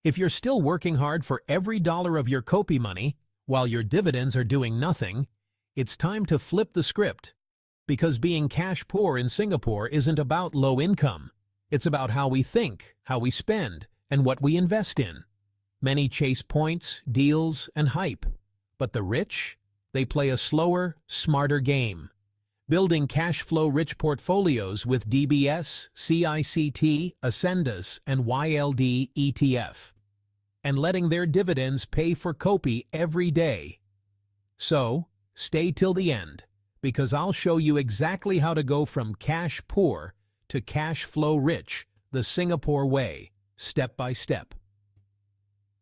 If you're still working hard for every dollar of your Kopi money while your dividends are doing nothing, it's time to flip the script. Because being cash poor in Singapore isn't about low income. It's about how we think, how we spend, and what we invest in. Many chase points, deals, and hype. But the rich? They play a slower, smarter game. Building cash flow-rich portfolios with DBS, CICT, Ascendas, and YLD ETF. And letting their dividends pay for Kopi every day. So, stay till the end, because I'll show you exactly how to go from cash poor to cash flow rich, the Singapore way, step by step.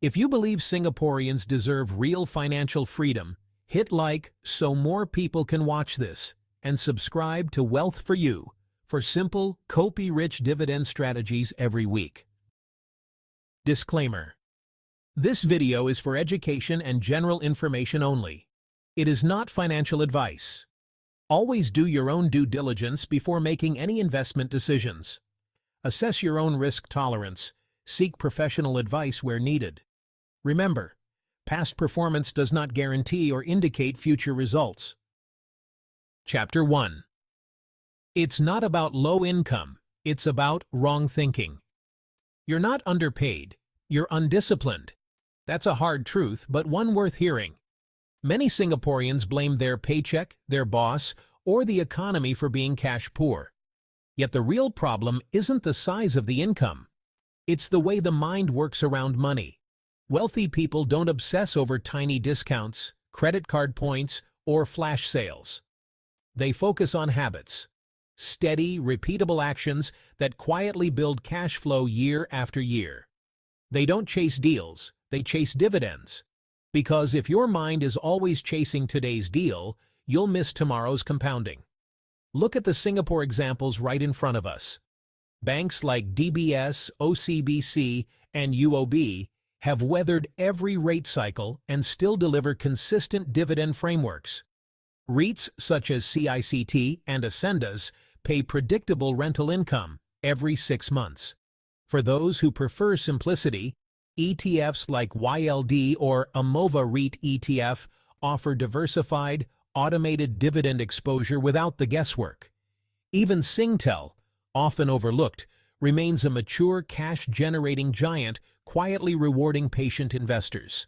If you believe Singaporeans deserve real financial freedom, hit like so more people can watch this, and subscribe to Wealth for You for simple, Kopi-rich dividend strategies every week. Disclaimer. This video is for education and general information only. It is not financial advice. Always do your own due diligence before making any investment decisions. Assess your own risk tolerance. Seek professional advice where needed. Remember, past performance does not guarantee or indicate future results. Chapter 1. It's not about low income, it's about wrong thinking. You're not underpaid, you're undisciplined. That's a hard truth, but one worth hearing. Many Singaporeans blame their paycheck, their boss, or the economy for being cash poor. Yet the real problem isn't the size of the income. It's the way the mind works around money. Wealthy people don't obsess over tiny discounts, credit card points, or flash sales. They focus on habits, steady, repeatable actions that quietly build cash flow year after year. They don't chase deals, they chase dividends. Because if your mind is always chasing today's deal, you'll miss tomorrow's compounding. Look at the Singapore examples right in front of us. Banks like DBS, OCBC, and UOB have weathered every rate cycle and still deliver consistent dividend frameworks. REITs such as CICT and Ascendas pay predictable rental income every 6 months. For those who prefer simplicity, ETFs like YLD or Amova REIT ETF offer diversified, automated dividend exposure without the guesswork. Even Singtel, often overlooked, remains a mature cash-generating giant quietly rewarding patient investors.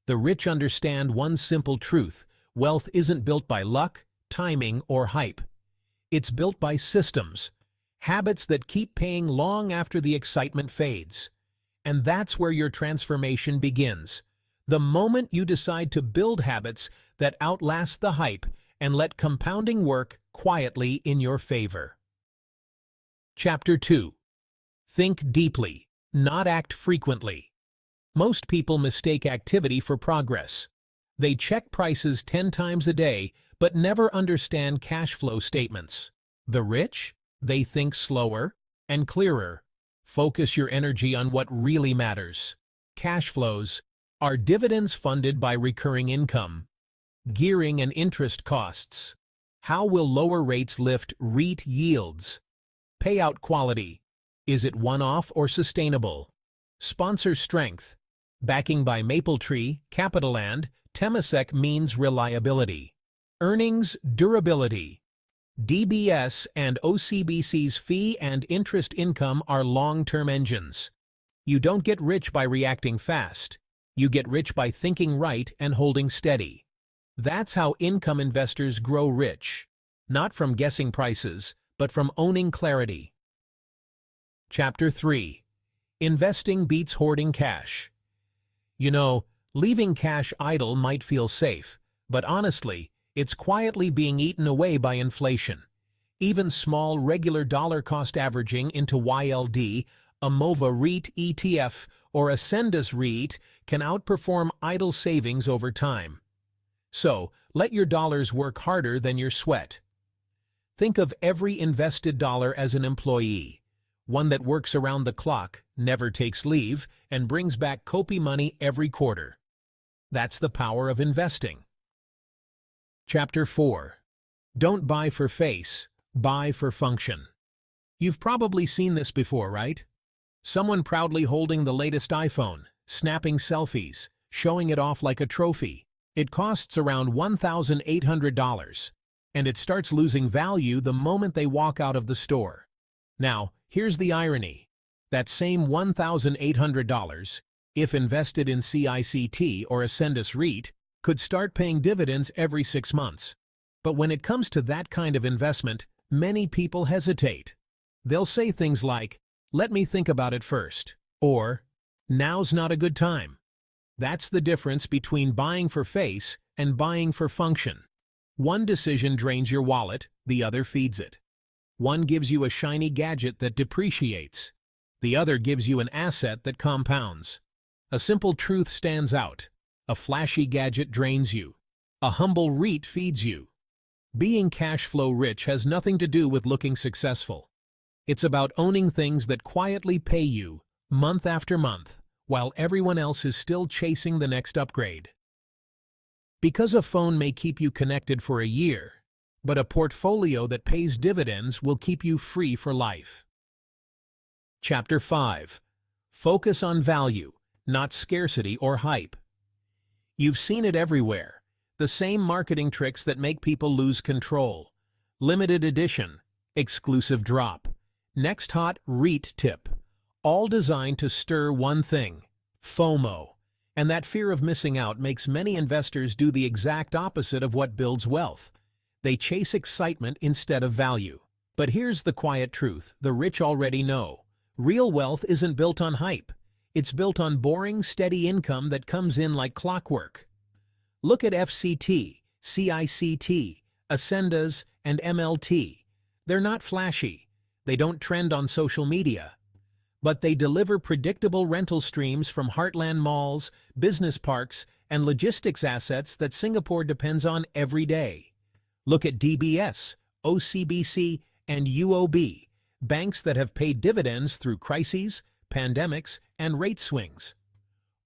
The rich understand one simple truth: wealth isn't built by luck, timing, or hype. It's built by systems, habits that keep paying long after the excitement fades. And that's where your transformation begins. The moment you decide to build habits that outlast the hype and let compounding work quietly in your favor. Chapter 2. Think deeply, not act frequently. Most people mistake activity for progress. They check prices 10 times a day, but never understand cash flow statements. The rich? They think slower and clearer. Focus your energy on what really matters. Cash flows. Are dividends funded by recurring income? Gearing and interest costs. How will lower rates lift REIT yields? Payout quality. Is it one-off or sustainable? Sponsor strength. Backing by Mapletree, Capitaland, Temasek means reliability. Earnings durability. DBS and OCBC's fee and interest income are long-term engines. You don't get rich by reacting fast. You get rich by thinking right and holding steady. That's how income investors grow rich. Not from guessing prices, but from owning clarity. Chapter 3. Investing beats hoarding cash. You know, leaving cash idle might feel safe, but honestly, it's quietly being eaten away by inflation. Even small regular dollar cost averaging into YLD, Amova REIT ETF, or Ascendas REIT can outperform idle savings over time. So, let your dollars work harder than your sweat. Think of every invested dollar as an employee, one that works around the clock, never takes leave, and brings back Kopi money every quarter. That's the power of investing. Chapter 4. Don't buy for face, buy for function. You've probably seen this before, right? Someone proudly holding the latest iPhone, snapping selfies, showing it off like a trophy. It costs around $1,800, and it starts losing value the moment they walk out of the store. Now, here's the irony. That same $1,800, if invested in CICT or Ascendas REIT, could start paying dividends every 6 months. But when it comes to that kind of investment, many people hesitate. They'll say things like, "Let me think about it first," or "Now's not a good time." That's the difference between buying for face and buying for function. One decision drains your wallet, the other feeds it. One gives you a shiny gadget that depreciates. The other gives you an asset that compounds. A simple truth stands out. A flashy gadget drains you. A humble REIT feeds you. Being cash flow rich has nothing to do with looking successful. It's about owning things that quietly pay you, month after month, while everyone else is still chasing the next upgrade. Because a phone may keep you connected for a year, but a portfolio that pays dividends will keep you free for life. Chapter 5. Focus on value, not scarcity or hype. You've seen it everywhere. The same marketing tricks that make people lose control. Limited edition, exclusive drop, next hot REIT tip. All designed to stir one thing, FOMO. And that fear of missing out makes many investors do the exact opposite of what builds wealth. They chase excitement instead of value. But here's the quiet truth the rich already know. Real wealth isn't built on hype. It's built on boring, steady income that comes in like clockwork. Look at FCT, CICT, Ascendas, and MLT. They're not flashy. They don't trend on social media. But they deliver predictable rental streams from heartland malls, business parks, and logistics assets that Singapore depends on every day. Look at DBS, OCBC, and UOB, banks that have paid dividends through crises, pandemics, and rate swings.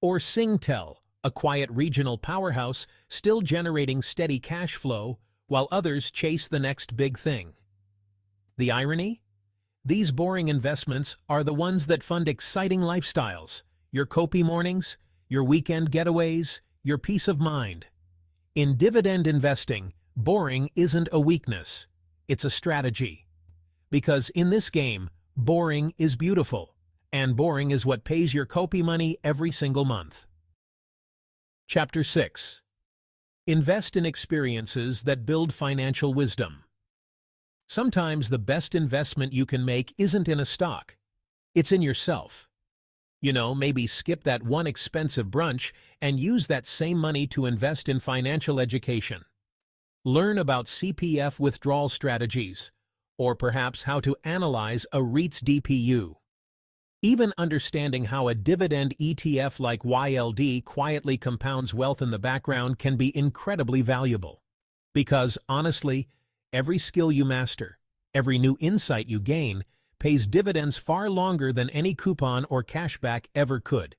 Or Singtel, a quiet regional powerhouse still generating steady cash flow while others chase the next big thing. The irony? These boring investments are the ones that fund exciting lifestyles, your Kopi mornings, your weekend getaways, your peace of mind. In dividend investing, boring isn't a weakness, it's a strategy. Because in this game, boring is beautiful, and boring is what pays your Kopi money every single month. Chapter 6. Invest in experiences that build financial wisdom. Sometimes the best investment you can make isn't in a stock. It's in yourself. Maybe skip that one expensive brunch and use that same money to invest in financial education. Learn about CPF withdrawal strategies, or perhaps how to analyze a REIT's DPU. Even understanding how a dividend ETF like YLD quietly compounds wealth in the background can be incredibly valuable. Because, honestly, every skill you master, every new insight you gain, pays dividends far longer than any coupon or cashback ever could.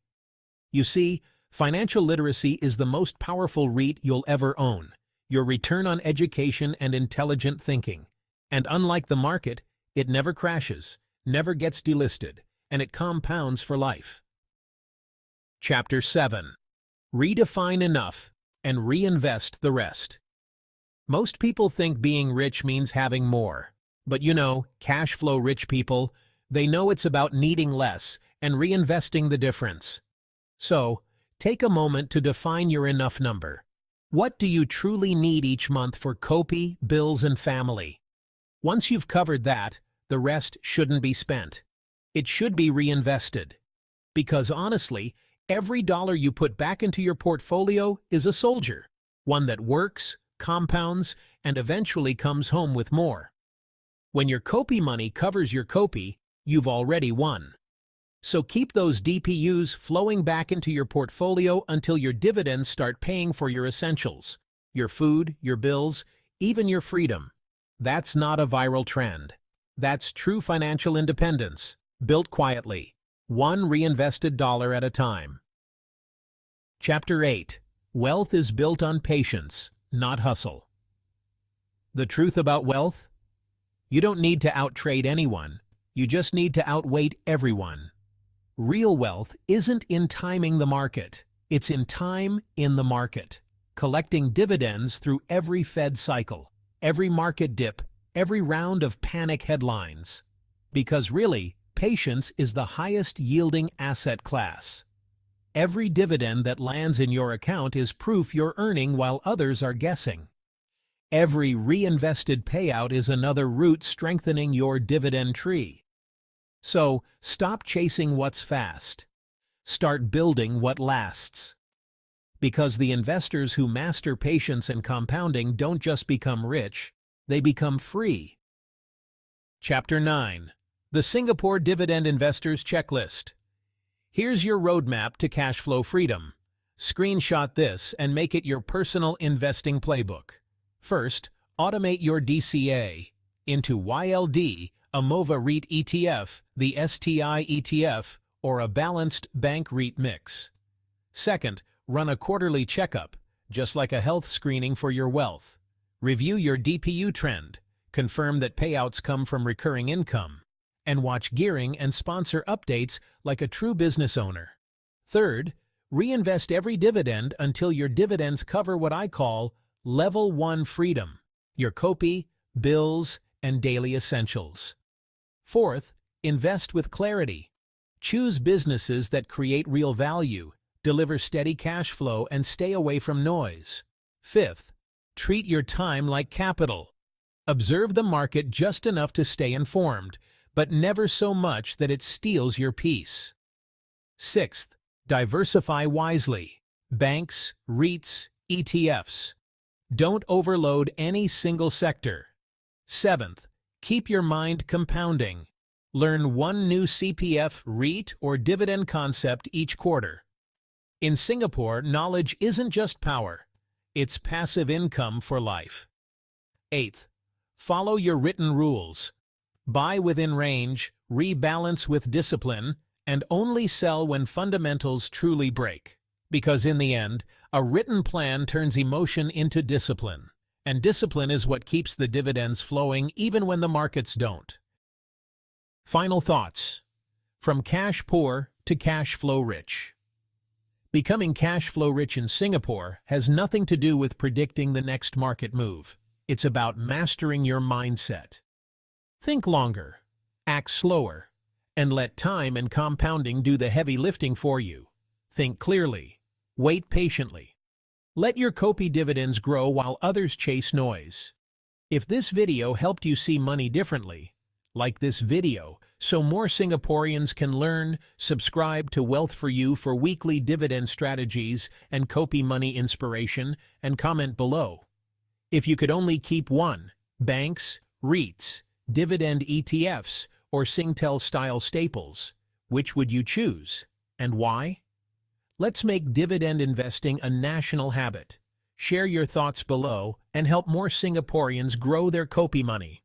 You see, financial literacy is the most powerful REIT you'll ever own, your return on education and intelligent thinking. And unlike the market, it never crashes, never gets delisted, and it compounds for life. Chapter 7. Redefine enough and reinvest the rest. Most people think being rich means having more. But cash flow rich people, they know it's about needing less and reinvesting the difference. So, take a moment to define your enough number. What do you truly need each month for Kopi, bills, and family? Once you've covered that, the rest shouldn't be spent. It should be reinvested. Because honestly, every dollar you put back into your portfolio is a soldier, one that works, compounds, and eventually comes home with more. When your Kopi money covers your Kopi, you've already won. So keep those DPUs flowing back into your portfolio until your dividends start paying for your essentials, your food, your bills, even your freedom. That's not a viral trend. That's true financial independence, built quietly, one reinvested dollar at a time. Chapter 8. Wealth is built on patience, not hustle. The truth about wealth? You don't need to outtrade anyone. You just need to outweight everyone. Real wealth isn't in timing the market. It's in time in the market. Collecting dividends through every Fed cycle, every market dip, every round of panic headlines. Because really, patience is the highest yielding asset class. Every dividend that lands in your account is proof you're earning while others are guessing. Every reinvested payout is another root strengthening your dividend tree. So, stop chasing what's fast. Start building what lasts. Because the investors who master patience and compounding don't just become rich, they become free. Chapter 9. The Singapore Dividend Investors Checklist. Here's your roadmap to cash flow freedom. Screenshot this and make it your personal investing playbook. First, automate your DCA into YLD, Amova REIT ETF, the STI ETF, or a balanced bank REIT mix. Second, run a quarterly checkup, just like a health screening for your wealth. Review your DPU trend, confirm that payouts come from recurring income, and watch gearing and sponsor updates like a true business owner. Third, reinvest every dividend until your dividends cover what I call Level 1 freedom, your copy, bills, and daily essentials. Fourth, invest with clarity. Choose businesses that create real value, deliver steady cash flow, and stay away from noise. Fifth, treat your time like capital. Observe the market just enough to stay informed, but never so much that it steals your peace. Sixth, diversify wisely. Banks, REITs, ETFs. Don't overload any single sector. Seventh, keep your mind compounding. Learn one new CPF, REIT, or dividend concept each quarter. In Singapore, knowledge isn't just power. It's passive income for life. Eighth, follow your written rules. Buy within range, rebalance with discipline, and only sell when fundamentals truly break. Because in the end, a written plan turns emotion into discipline. And discipline is what keeps the dividends flowing even when the markets don't. Final thoughts. From cash poor to cash flow rich. Becoming cash flow rich in Singapore has nothing to do with predicting the next market move. It's about mastering your mindset. Think longer, act slower, and let time and compounding do the heavy lifting for you. Think clearly. Wait patiently. Let your copy dividends grow while others chase noise. If this video helped you see money differently, like this video so more Singaporeans can learn, subscribe to Wealth for You for weekly dividend strategies and copy money inspiration, and comment below. If you could only keep one, banks, REITs, dividend ETFs, or Singtel-style staples, which would you choose, and why? Let's make dividend investing a national habit. Share your thoughts below and help more Singaporeans grow their copy money.